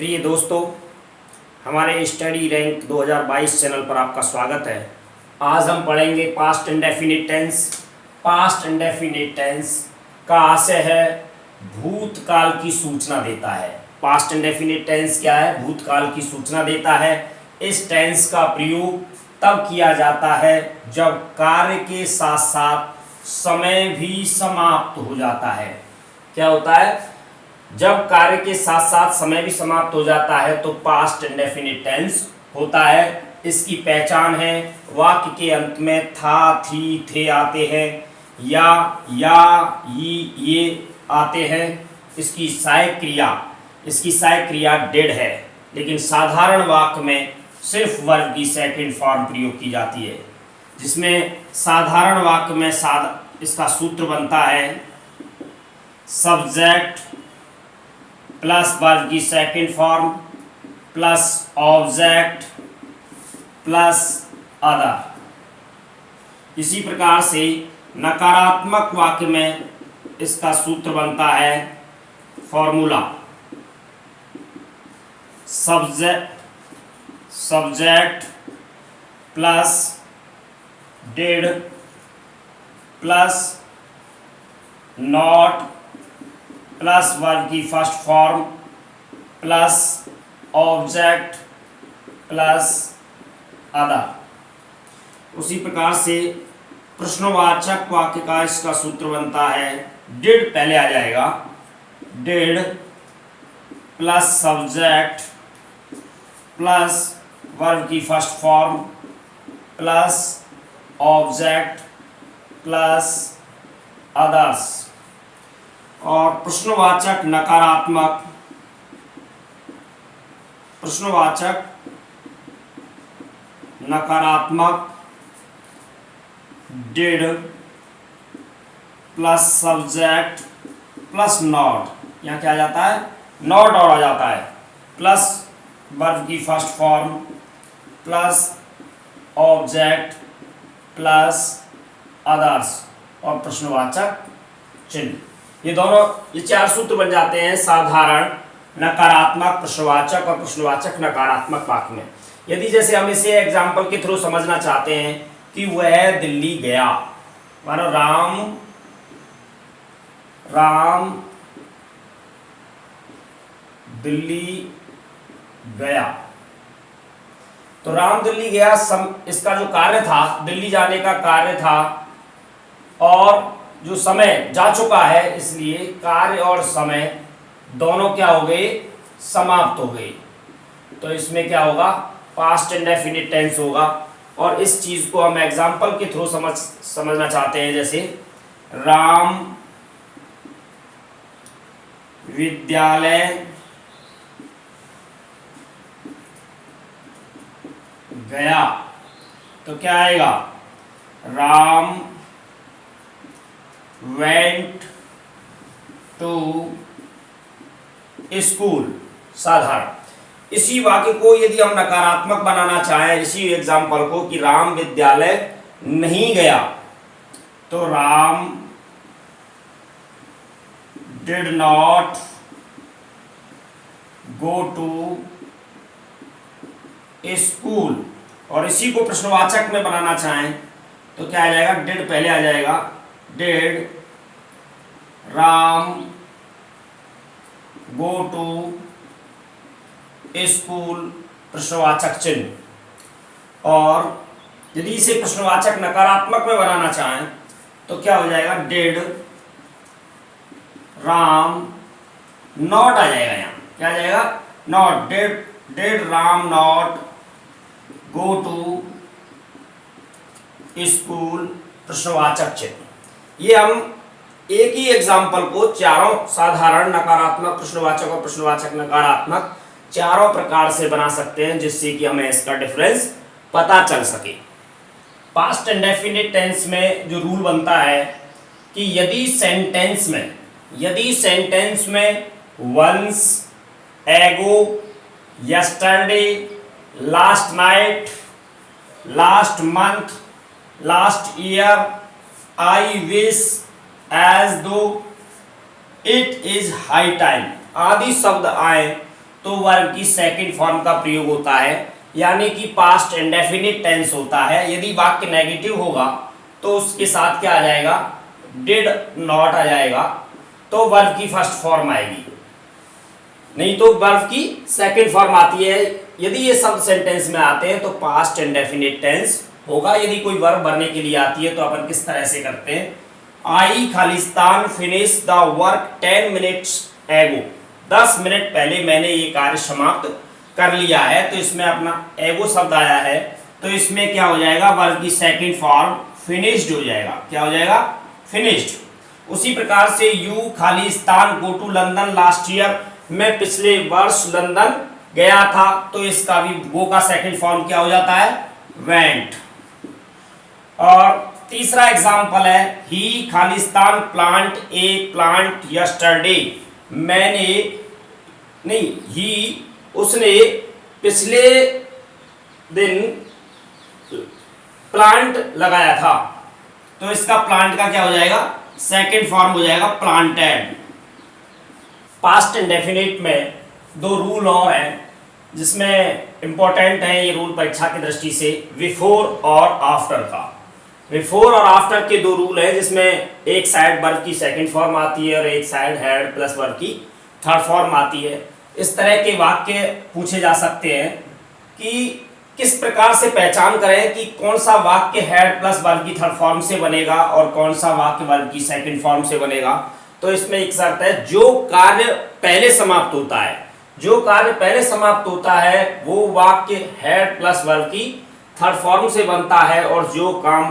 प्रिय दोस्तों, हमारे स्टडी रैंक 2022 चैनल पर आपका स्वागत है। आज हम पढ़ेंगे past indefinite tense. Past indefinite tense का आशय है भूतकाल की सूचना देता है। पास्ट इंडेफिनिट टेंस क्या है? भूतकाल की सूचना देता है। इस टेंस का प्रयोग तब किया जाता है जब कार्य के साथ साथ समय भी समाप्त हो जाता है। क्या होता है? जब कार्य के साथ साथ समय भी समाप्त हो जाता है तो पास्ट इंडेफिनिट टेंस होता है। इसकी पहचान है वाक्य के अंत में था, थी, थे आते हैं या, ये आते हैं। इसकी सहायक क्रिया डिड है, लेकिन साधारण वाक्य में सिर्फ वर्ब की सेकंड फॉर्म प्रयोग की जाती है, जिसमें साधारण वाक्य में इसका सूत्र बनता है सब्जेक्ट प्लस वर्ब की second form plus object plus other. इसी प्रकार से नकारात्मक वाक्य में इसका सूत्र बनता है formula subject plus did plus not plus verb की first form plus object plus other. उसी प्रकार से प्रश्नवाचक वाक्य का इसका सूत्र बनता है डिड पहले आ जाएगा, did plus subject plus verb की first form plus object plus others. और प्रश्नवाचक नकारात्मक did plus subject plus not, यहाँ क्या आ जाता है? नॉट और आ जाता है, प्लस वर्ब की first form plus object plus others और प्रश्नवाचक चिन्ह। ये चार सूत्र बन जाते हैं साधारण, नकारात्मक, प्रश्नवाचक और प्रश्नवाचक नकारात्मक वाक्य में। यदि जैसे हम इसे एग्जाम्पल के थ्रू समझना चाहते हैं कि वह दिल्ली गया, मानो राम दिल्ली गया, तो राम दिल्ली गया इसका जो कार्य था, दिल्ली जाने का कार्य था, और जो समय जा चुका है, इसलिए कार्य और समय दोनों क्या हो गए? समाप्त हो गए। तो इसमें क्या होगा? पास्ट इंडेफिनिट टेंस होगा। और इस चीज को हम एग्जाम्पल के थ्रू समझना चाहते हैं, जैसे राम विद्यालय गया, तो क्या आएगा? Ram went to school। साधारण। इसी वाक्य को यदि हम नकारात्मक बनाना चाहें, इसी एग्जाम्पल को कि राम विद्यालय नहीं गया, तो Ram did not go to school। और इसी को प्रश्नवाचक में बनाना चाहें तो क्या आ जाएगा? डिड पहले आ जाएगा, did Ram go to school प्रश्नवाचक चिन्ह। और यदि इसे प्रश्नवाचक नकारात्मक में बनाना चाहें तो क्या हो जाएगा? डिड राम नॉट आ जाएगा। यहाँ क्या आ जाएगा? Not. Did Ram not go to school प्रश्नवाचक चिन्ह। ये हम एक ही एग्जाम्पल को चारों साधारण, नकारात्मक, प्रश्नवाचक और प्रश्नवाचक नकारात्मक चारों प्रकार से बना सकते हैं, जिससे कि हमें इसका डिफरेंस पता चल सके। पास्ट इंडेफिनिट टेंस में जो रूल बनता है कि यदि सेंटेंस में once, ago, yesterday, last night, last month, last year, I wish, as though, it is high time आदि शब्द आए तो वर्ब की सेकंड फॉर्म का प्रयोग होता है, यानी कि पास्ट इंडेफिनिट टेंस होता है। यदि वाक्य नेगेटिव होगा तो उसके साथ क्या आ जाएगा, डिड नॉट आ जाएगा, तो वर्ब की फर्स्ट फॉर्म आएगी, नहीं तो वर्ब की सेकंड फॉर्म आती है। यदि ये सब सेंटेंस में आते हैं तो पास्ट इंडेफिनिट टेंस होगा। यदि कोई वर्ब भरने के लिए आती है तो अपन किस तरह से करते हैं, आई खालिस्तान finish the work 10 minutes ago, 10 minute पहले मैंने ये कार्य समाप्त कर लिया है। तो इसमें अपना एगो शब्द आया है, तो इसमें क्या हो जाएगा, वर्ब की सेकंड फॉर्म फिनिश्ड हो जाएगा। क्या हो जाएगा, फिनिश्ड। उसी प्रकार से यू खालिस्तान go to London last year, मैं पिछले वर्ष लंदन गया था, तो इसका भी गो का सेकंड फॉर्म क्या हो जाता है, वेंट। और तीसरा एग्जांपल है, ही Khalistan plant A plant yesterday, मैंने नहीं ही उसने पिछले दिन प्लांट लगाया था, तो इसका प्लांट का क्या हो जाएगा, सेकंड फॉर्म हो जाएगा प्लांटेड। पास्ट इंडेफिनिट में दो रूल और हैं जिसमें इंपॉर्टेंट है ये रूल परीक्षा की दृष्टि से, बिफोर और आफ्टर का। बिफोर और आफ्टर के दो रूल हैं, जिसमें एक साइड वर्ब की सेकंड फॉर्म आती है और एक साइड हैड प्लस वर्ब की थर्ड फॉर्म आती है। इस तरह के वाक्य पूछे जा सकते हैं कि किस प्रकार से पहचान करें कि कौन सा वाक्य हैड प्लस वर्ब की थर्ड फॉर्म से बनेगा और कौन सा वाक्य वर्ब की सेकंड फॉर्म से बनेगा। तो इसमें एक शर्त है, जो कार्य पहले समाप्त होता है, जो कार्य पहले समाप्त होता है वो वाक्य हैड प्लस वर्ब की थर्ड फॉर्म से बनता है, और जो काम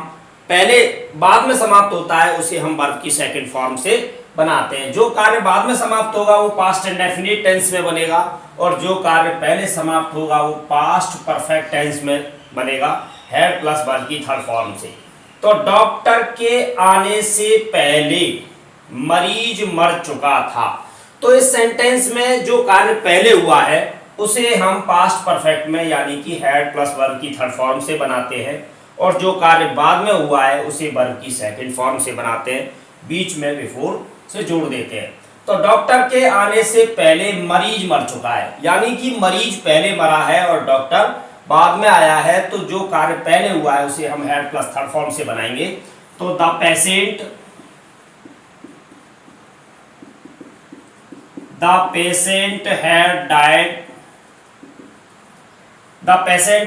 पहले बाद में समाप्त होता है उसे हम वर्ब की सेकंड फॉर्म से बनाते हैं। जो कार्य बाद में समाप्त होगा वो पास्ट इंडेफिनिट टेंस में बनेगा, और जो कार्य पहले समाप्त होगा वो पास्ट परफेक्ट टेंस में बनेगा, हैड प्लस वर्ब की थर्ड फॉर्म से। तो डॉक्टर के आने से पहले मरीज मर चुका था, तो इस सेंटेंस में जो कार्य पहले हुआ है उसे हम पास्ट परफेक्ट में यानी कि हैड प्लस वर्ब की थर्ड फॉर्म से बनाते हैं, और जो कार्य बाद में हुआ है उसे वर्ब की सेकंड फॉर्म से बनाते हैं, बीच में बिफोर से जोड़ देते हैं। तो डॉक्टर के आने से पहले मरीज मर चुका है, यानी कि मरीज पहले मरा है और डॉक्टर बाद में आया है, तो जो कार्य पहले हुआ है उसे हम हैड प्लस थर्ड फॉर्म से बनाएंगे। तो the patient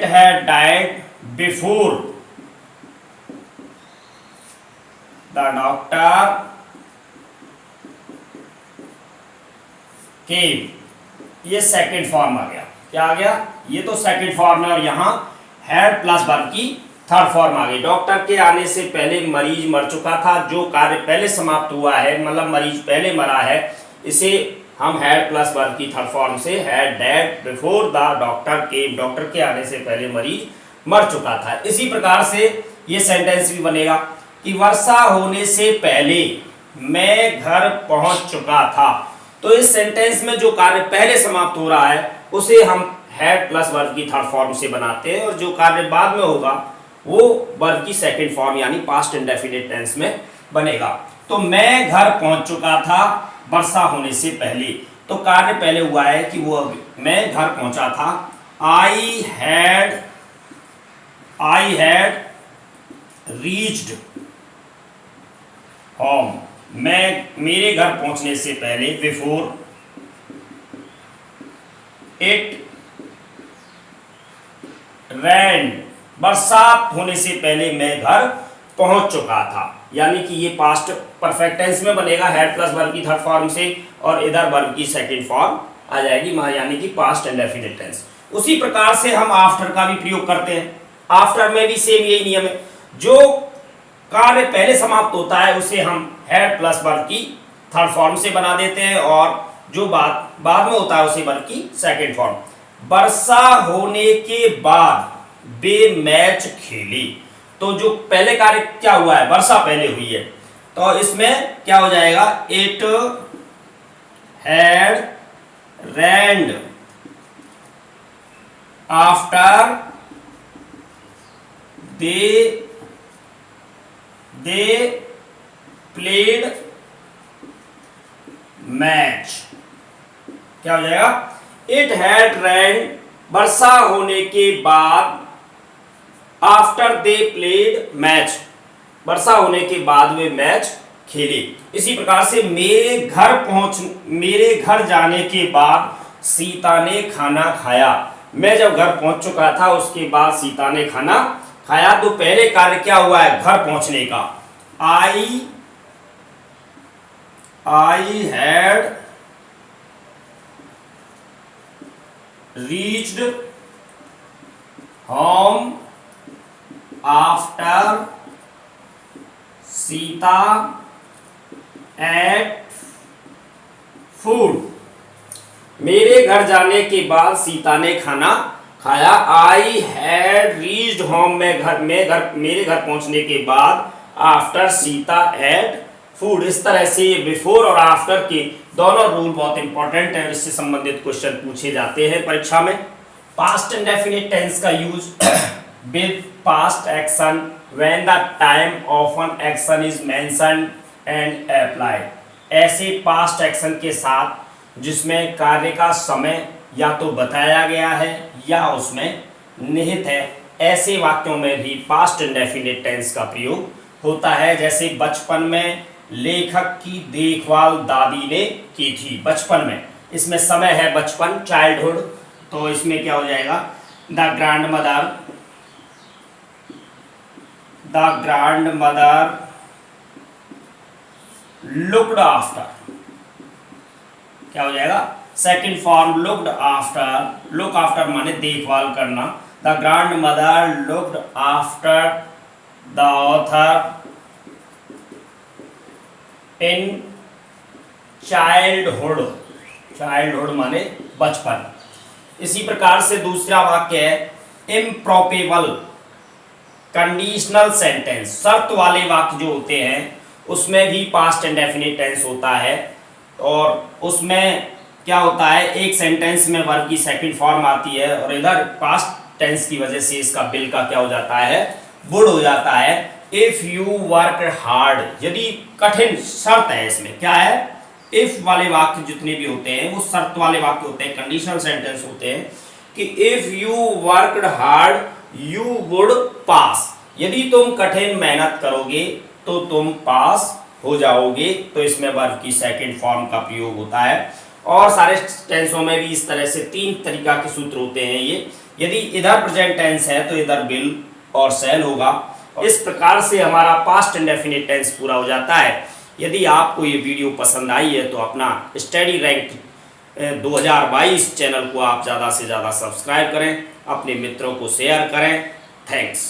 had died before the doctor came, ये सेकंड फॉर्म आ गया। क्या आ गया, ये तो सेकंड फॉर्म है, और यहाँ हैड प्लस वर्ब की थर्ड फॉर्म आ गई। डॉक्टर के आने से पहले मरीज मर चुका था, जो कार्य पहले समाप्त हुआ है मतलब मरीज पहले मरा है, इसे हम हैड प्लस वर्ब की थर्ड फॉर्म से had dead before the doctor came, doctor के आने से पहले मरीज मर चुका था। इसी प्रकार से ये सेंटेंस भी बनेगा कि वर्षा होने से पहले मैं घर पहुंच चुका था। तो इस सेंटेंस में जो कार्य पहले समाप्त हो रहा है उसे हम हैड प्लस वर्ब की थर्ड फॉर्म से बनाते हैं, और जो कार्य बाद में होगा वो वर्ब की सेकंड फॉर्म यानी पास्ट इंडेफिनिट टेंस में बनेगा। तो मैं घर पहुंच चुका था वर्षा होने से पहले, तो कार्य पहले हुआ है कि वो मैं घर पहुंचा था। आई हैड रीच्ड होम, मैं मेरे घर पहुंचने से पहले बिफोर इट रैन, बरसात होने से पहले मैं घर पहुंच चुका था, यानी कि ये पास्ट परफेक्ट टेंस में बनेगा हैड प्लस वर्ब की थर्ड फॉर्म से, और इधर वर्ब की सेकंड फॉर्म आ जाएगी यानी कि पास्ट इंडेफिनिट टेंस। उसी प्रकार से हम आफ्टर का भी प्रयोग करते हैं। आफ्टर में भी सेम यही नियम है, जो कार्य पहले समाप्त होता है उसे हम हैड प्लस वर्ब की थर्ड फॉर्म से बना देते हैं, और जो बाद में होता है उसे वर्ब की सेकंड फॉर्म। वर्षा होने के बाद वे मैच खेली, तो जो पहले कार्य क्या हुआ है, वर्षा पहले हुई है, तो इसमें क्या हो जाएगा, it had rained after they played match. क्या हो जाएगा, इट हैड रेन, वर्षा होने के बाद, आफ्टर दे प्लेड मैच, वर्षा होने के बाद वे मैच खेले। इसी प्रकार से मेरे घर जाने के बाद सीता ने खाना खाया। मैं जब घर पहुंच चुका था उसके बाद सीता ने खाना खाया। तो पहले कार्य क्या हुआ है घर पहुंचने का, I had reached home after Sita ate food, मेरे घर जाने के बाद सीता ने खाना खाया। आई हैड रीच्ड होम, मेरे घर पहुंचने के बाद, आफ्टर सीता एट फूड। इस तरह से ये बिफोर और आफ्टर के दोनों रूल बहुत इंपॉर्टेंट हैं, इससे संबंधित क्वेश्चन पूछे जाते हैं परीक्षा में। पास्ट इंडेफिनिट टेंस का use with past action when the time of an action is mentioned and applied, ऐसे पास्ट एक्शन के साथ जिसमें कार्य का समय या तो बताया गया है या उसमें निहित है, ऐसे वाक्यों में भी पास्ट इंडेफिनिट टेंस का प्रयोग होता है। जैसे बचपन में लेखक की देखभाल दादी ने की थी, बचपन में, इसमें समय है बचपन, चाइल्डहुड, तो इसमें क्या हो जाएगा, the grand mother looked after, क्या हो जाएगा, second form looked after, look after माने देखभाल करना, the grand mother looked after the author in childhood, childhood माने बचपन। इसी प्रकार से दूसरा वाक्य है इम्प्रॉपेबल कंडीशनल सेंटेंस, शर्त वाले वाक्य जो होते हैं उसमें भी पास्ट इंडेफिनिट टेंस होता है। और उसमें क्या होता है, एक सेंटेंस में वर्ब की सेकंड फॉर्म आती है और इधर पास्ट टेंस की वजह से इसका बिल का क्या हो जाता है, वुड हो जाता है। इफ यू वर्क हार्ड, यदि कठिन, शर्त है इसमें, क्या है, इफ वाले वाक्य जितने भी होते हैं वो शर्त वाले वाक्य होते हैं, कंडीशनल सेंटेंस होते हैं कि if you worked hard you would पास, यदि तुम कठिन मेहनत करोगे तो तुम पास हो जाओगे। तो इसमें वर्ब की सेकंड फॉर्म का प्रयोग होता है। और सारे टेंसों में भी इस तरह से तीन तरीका के सूत्र होते हैं ये, यदि इधर प्रेजेंट टेंस है तो इधर विल और शैल होगा। इस प्रकार से हमारा पास्ट इंडेफिनिट टेंस पूरा हो जाता है। यदि आपको ये वीडियो पसंद आई है तो अपना स्टडी रैंक 2022 चैनल को आप ज़्यादा से ज़्यादा सब्सक्राइब करें, अपने मित्रों को शेयर करें। थैंक्स।